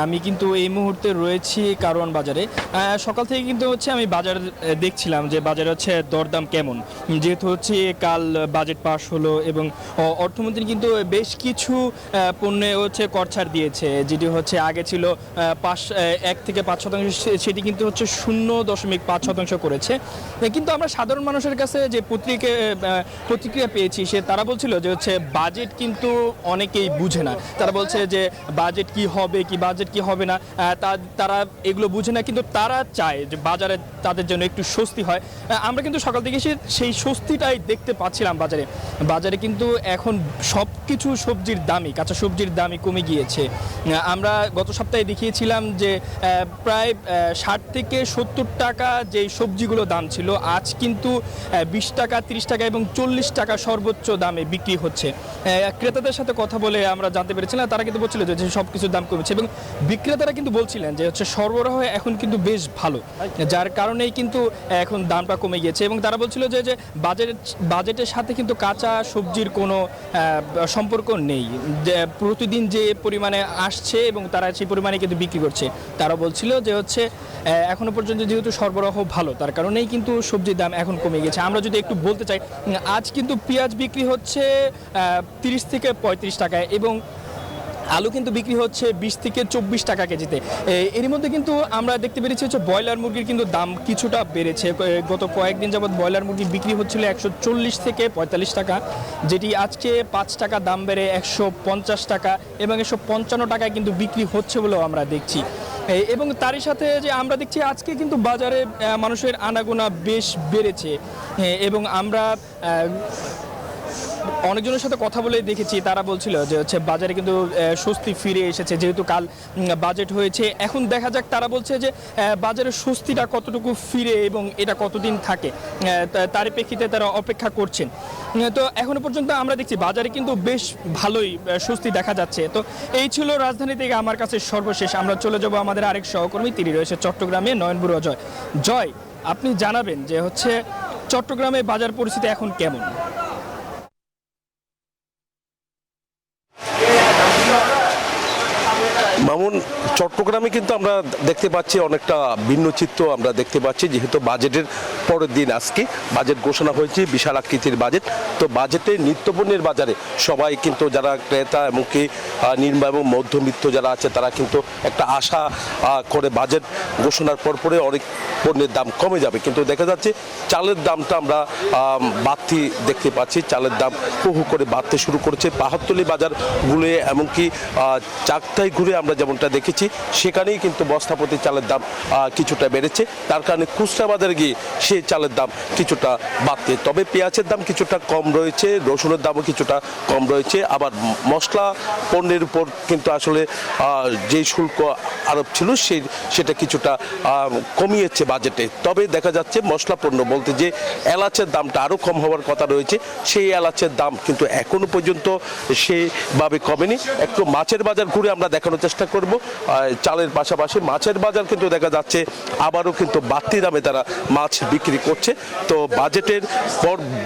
আমি কিন্তু এই মুহূর্তে রয়েছি কারওয়ান বাজারে। সকাল থেকে কিন্তু হচ্ছে আমি বাজার দেখছিলাম যে বাজারে হচ্ছে দরদাম কেমন, যেহেতু হচ্ছে কাল বাজেট পাস হলো এবং অর্থমন্ত্রী কিন্তু বেশ কিছু পণ্যে হচ্ছে কর ছাড় দিয়েছে, যেটি হচ্ছে আগে ছিল 1 থেকে 5% সেটি কিন্তু হচ্ছে 0.5% করেছে। কিন্তু আমরা সাধারণ মানুষের কাছে যে প্রতিক্রিয়া পেয়েছি তারা বলছিল যে হচ্ছে বাজেট কিন্তু অনেকেই বুঝে না। তারা বলছে যে বাজেট কি হবে কি বাজেট কি হবে না, তারা এগুলো বুঝে না, কিন্তু তারা চায় যে বাজারে তাদের জন্য একটু স্বস্তি হয়। আমরা কিন্তু সকাল থেকে সেই স্বস্তিটাই দেখতে পাচ্ছিলাম বাজারে কিন্তু এখন সব কিছু সবজির দামই, কাঁচা সবজির দামই কমে গিয়েছে। আমরা গত সপ্তাহে দেখিয়েছিলাম যে প্রায় 60 থেকে 70 টাকা যেই সবজিগুলো দাম ছিল, আজ কিন্তু 20 টাকা 30 টাকা এবং 40 টাকা সর্বোচ্চ দামে বিক্রি হচ্ছে। ক্রেতাদের সাথে কথা বলে আমরা জানতে পেরেছিলাম, তারা কিন্তু বলছিল যে সব কিছুর দাম কমেছে এবং বিক্রেতারা কিন্তু বলছিলেন যে হচ্ছে সরবরাহ এখন কিন্তু বেশ ভালো, যার কারণেই কিন্তু এখন দামটা কমে গিয়েছে। এবং তারা বলছিল যে বাজেটের সাথে কিন্তু কাঁচা সবজির কোনো সম্পর্ক নেই, যে প্রতিদিন যে পরিমাণে আসছে এবং তারা সেই পরিমাণে কিন্তু বিক্রি করছে। তারা বলছিল যে হচ্ছে এখনো পর্যন্ত যেহেতু সরবরাহ ভালো, তার কারণেই কিন্তু সবজির দাম এখন কমে গেছে। আমরা যদি একটু বলতে চাই, আজ কিন্তু পেঁয়াজ বিক্রি হচ্ছে 30 থেকে 35 টাকায় এবং আলু কিন্তু বিক্রি হচ্ছে 20 থেকে 24 টাকা কেজিতে। এরই মধ্যে কিন্তু আমরা দেখতে পেরেছি হচ্ছে ব্রয়লার মুরগির কিন্তু দাম কিছুটা বেড়েছে। গত কয়েকদিন যাবৎ ব্রয়লার মুরগি বিক্রি হচ্ছিল 140 থেকে 45 টাকা, যেটি আজকে 5 টাকা দাম বেড়ে 150 টাকা এবং 155 টাকায় কিন্তু বিক্রি হচ্ছে বলেও আমরা দেখছি। এবং তারই সাথে যে আমরা দেখছি আজকে কিন্তু বাজারে মানুষের আনাগোনা বেশ বেড়েছে এবং আমরা অনেকজনের সাথে কথা বলে দেখেছি, তারা বলছিল যে হচ্ছে বাজারে কিন্তু স্বস্তি ফিরে এসেছে, যেহেতু কাল বাজেট হয়েছে। এখন দেখা যাক, তারা বলছে যে বাজারের স্বস্তিটা কতটুকু ফিরে এবং এটা কতদিন থাকে, তার প্রেক্ষিতে তারা অপেক্ষা করছেন। তো এখনো পর্যন্ত আমরা দেখছি বাজারে কিন্তু বেশ ভালোই স্বস্তি দেখা যাচ্ছে। তো এই ছিল রাজধানী থেকে আমার কাছে সর্বশেষ। আমরা চলে যাব আমাদের আরেক সহকর্মী, তিনি রয়েছে চট্টগ্রামে, নয়ন বড়ুয়া। জয়, আপনি জানাবেন যে হচ্ছে চট্টগ্রামে বাজার পরিস্থিতি এখন কেমন? মামুন, চট্টগ্রামে কিন্তু আমরা দেখতে পাচ্ছি অনেকটা ভিন্ন চিত্র আমরা দেখতে পাচ্ছি, যেহেতু বাজেটের পরের দিন আজকে বাজেট ঘোষণা হয়েছে, বিশাল আকৃতির বাজেট। তো বাজেটে নিত্যপণ্যের বাজারে সবাই কিন্তু যারা ক্রেতা এমনকি নিম্ন এবং মধ্যবিত্ত যারা আছে তারা কিন্তু একটা আশা করে বাজেট ঘোষণার পরে অনেক পণ্যের দাম কমে যাবে, কিন্তু দেখা যাচ্ছে চালের দামটা আমরা বাড়তি দেখতে পাচ্ছি। চালের দাম হু করে বাড়তে শুরু করেছে। পাহাড়তলি বাজারগুলো এমনকি চাকতাই ঘুরে আমরা যেমনটা দেখেছি, সেখানেই কিন্তু বস্তাপ্রতি চালের দাম কিছুটা বেড়েছে। তার কারণে খুচরা বাজারে গিয়ে সেই চালের দাম কিছুটা বাড়তে, তবে পেঁয়াজের দাম কিছুটা কম রয়েছে, রসুনের দামও কিছুটা কম রয়েছে। আবার মশলা পণ্যের উপর কিন্তু আসলে যেই শুল্ক আরোপ ছিল সেটা কিছুটা কমিয়েছে বাজেটে। তবে দেখা যাচ্ছে মশলা পণ্য বলতে যে এলাচের দামটা আরও কম হওয়ার কথা রয়েছে, সেই এলাচের দাম কিন্তু এখনো পর্যন্ত সেভাবে কমেনি। একটু মাছের বাজার ঘুরে আমরা দেখানোর চেষ্টা করব। চালের পাশাপাশি মাছের বাজার কিন্তু দেখা যাচ্ছে আবারও কিন্তু বাড়তি দামে তারা মাছ বিক্রি করছে। তো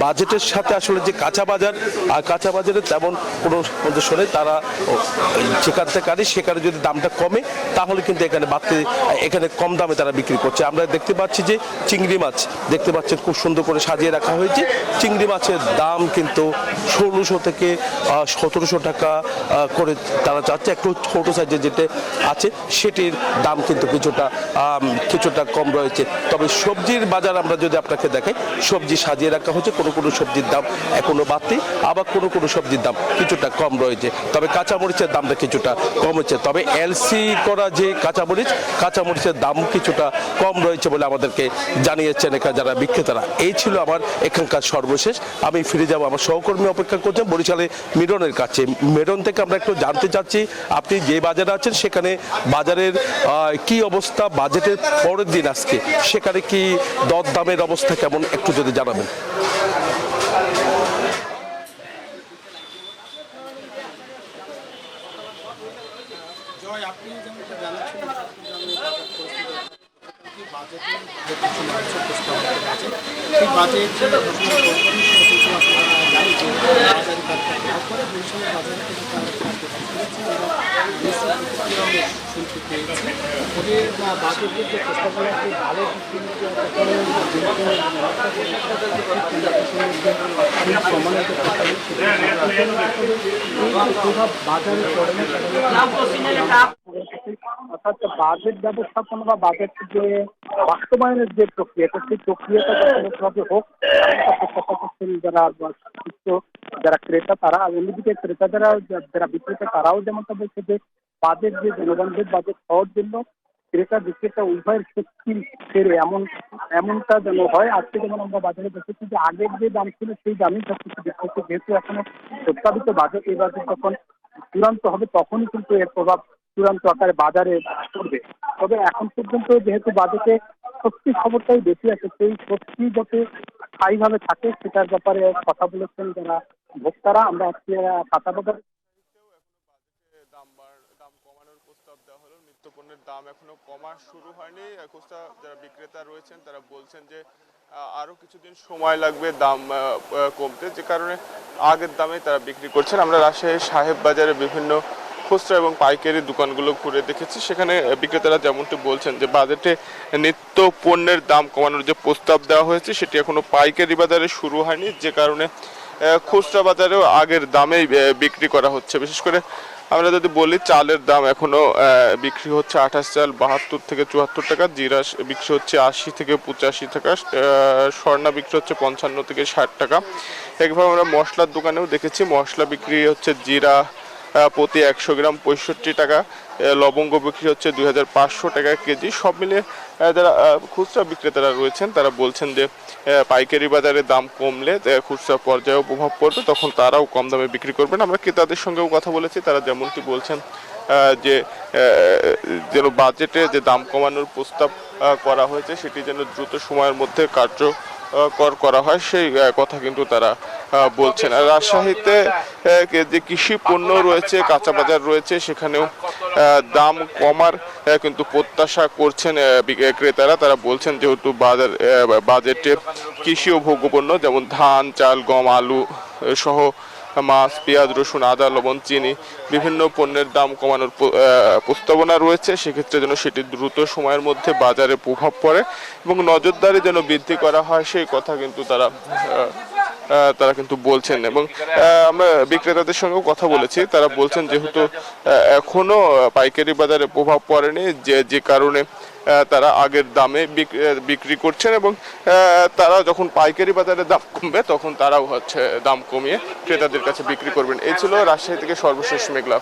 বাজেটের সাথে আসলে যে কাঁচা বাজার, আর কাঁচা বাজারে তেমন কোনো নেই, তারা যেখান থেকে আনে সেখানে যদি দামটা কমে তাহলে কিন্তু এখানে কম দামে তারা বিক্রি করছে। আমরা দেখতে পাচ্ছি যে চিংড়ি মাছ দেখতে পাচ্ছেন খুব সুন্দর করে সাজিয়ে রাখা হয়েছে। চিংড়ি মাছের দাম কিন্তু 1600 থেকে 1700 টাকা করে তারা চাচ্ছে। একটু ছোট সাইজের যেটা আছে সেটির দাম কিন্তু কিছুটা কম রয়েছে। তবে সবজির বাজার আমরা যদি আপনাকে দেখাই, সবজি সাজিয়ে রাখা হয়েছে। কোনো সবজির দাম এখনো বাড়তি, আবার কোনো সবজির দাম কিছুটা কম রয়েছে। তবে কাঁচামরিচের দামটা কিছুটা কমেছে। তবে এলসি করা যে কাঁচামরিচের দাম কিছুটা কম রয়েছে বলে আমাদেরকে জানিয়েছেন এখানে যারা বিক্রেতারা। এই ছিল আমার এখানকার সর্বশেষ। আমি ফিরে যাব, আমার সহকর্মী অপেক্ষা করছেন বরিশালে মিরনের কাছে। মিরন থেকে আমরা একটু জানতে চাচ্ছি, আপনি যে বাজারে আছেন সেখানে বাজারের কি অবস্থা, বাজেটের পরের দিন আজকে সেখানে কি দর দামের অবস্থা কেমন, একটু যদি জানাবেন। বাজেট পাইকারি কাজ করে বরিশালের বাজারে থেকে তারা খাদ্য করেছে এবং শুনতে পেয়েছি ওদের বাজেটের যে প্রস্তাবনাটি ভালো প্রভাব বাজারে পড়ে অর্থাৎ বাজেট ব্যবস্থাপনা বা বাজেট যে বাস্তবায়নের যে প্রক্রিয়াটা সেই প্রক্রিয়াটা যথাযথভাবে হোক প্রত্যাশা করছেন যারা যারা ক্রেতা তারা, অন্যদিকে ক্রেতা যারা বিক্রেতা তারাও যেমনটা বলছে যে বাজেট যে জনগণের বাজেট হওয়ার জন্য ক্রেতা বিক্রেতা উভয়ের শক্তি ফেরে এমনটা যেন হয়। আজকে যেমন আমরা বাজারে দেখেছি যে আগের যে দাম ছিল সেই দামই সবকিছু বিক্রি হচ্ছে, যেহেতু এখনো প্রস্তাবিত বাজেট এই বাজেট যখন চূড়ান্ত হবে তখনই কিন্তু এর প্রভাব চূড়ান্ত আকারে বাজারে পড়বে। তবে এখন পর্যন্ত যেহেতু বাজেটে সত্যি খবরটাই বেশি আছে, সেই সত্যি যাতে স্থায়ীভাবে থাকে সেটার ব্যাপারে কথা বলেছেন যারা ভোক্তারা। আমরা আজকে পাতা বাজার দাম কমানোর প্রস্তাব দেওয়া হলো, নিত্য পণ্যের দাম এখনো কমা শুরু হয়নি। খুচরা যারা বিক্রেতা রয়েছেন তারা বলছেন যে আরো কিছুদিন সময় লাগবে দাম কমতে, যে কারণে আগের দামে তারা বিক্রি করছেন। আমরা রাজশাহীর সাহেব বাজারে বিভিন্ন খুচরা এবং পাইকারি দোকানগুলো ঘুরে দেখেছি, সেখানে বিক্রেতারা যেমনটি বলছেন যে বাজেটে নিত্য পণ্যের দাম কমানোর যে প্রস্তাব দেওয়া হয়েছে সেটি এখনো পাইকারি বাজারে শুরু হয়নি, যে কারণে খুচরা বাজারেও আগের দামেই বিক্রি করা হচ্ছে। বিশেষ করে আমরা যদি বলি চালের দাম এখনো বিক্রি হচ্ছে 28 চাল 72 থেকে 74 টাকা, জিরা বিক্রি হচ্ছে 80 থেকে 85 টাকা, স্বর্ণা বিক্রি হচ্ছে 55 থেকে 60 টাকা। একভাবে আমরা মশলার দোকানেও দেখেছি মশলা বিক্রি হচ্ছে জিরা প্রতি 100 গ্রাম 65 টাকা, লবঙ্গ বিক্রি হচ্ছে 2500 টাকা কেজি। সব মিলিয়ে যারা খুচরা বিক্রেতারা রয়েছেন তারা বলছেন যে পাইকারি বাজারে দাম কমলে খুচরা পর্যায়েও প্রভাব পড়বে, তখন তারাও কম দামে বিক্রি করবেন। আমরা ক্রেতাদের সঙ্গেও কথা বলেছি, তারা যেমনটি বলছেন যে যেন বাজেটে যে দাম কমানোর প্রস্তাব করা হয়েছে সেটি যেন দ্রুত সময়ের মধ্যে কার্যকর করা হয়, সেই কথা কিন্তু তারা বলছেন। আর রাজশাহীতে যে কৃষি পণ্য রয়েছে, কাঁচা বাজার রয়েছে, সেখানেও দাম কমার কিন্তু প্রত্যাশা করছেন ক্রেতারা। তারা বলছেন যেহেতু বাজেটে কৃষি ও ভোগ্যপণ্য যেমন ধান, চাল, গম, আলু সহ মাছ, পেঁয়াজ, রসুন, আদা, লবণ, চিনি বিভিন্ন পণ্যের দাম কমানোর প্রস্তাবনা রয়েছে, সেক্ষেত্রে যেন সেটি দ্রুত সময়ের মধ্যে বাজারে প্রভাব পড়ে এবং নজরদারি যেন বৃদ্ধি করা হয় সেই কথা কিন্তু তারা কিন্তু বলছেন। এবং আমরা বিক্রেতাদের সঙ্গেও কথা বলেছি, তারা বলছেন যেহেতু এখনো পাইকারি বাজারে প্রভাব পড়েনি, যে কারণে তারা আগের দামে বিক্রি করছেন এবং তারা যখন পাইকারি বাজারে দাম কমবে তখন তারাও দাম কমিয়ে ক্রেতাদের কাছে বিক্রি করবেন। এই ছিল রাজশাহী থেকে সর্বশেষ মেঘলা।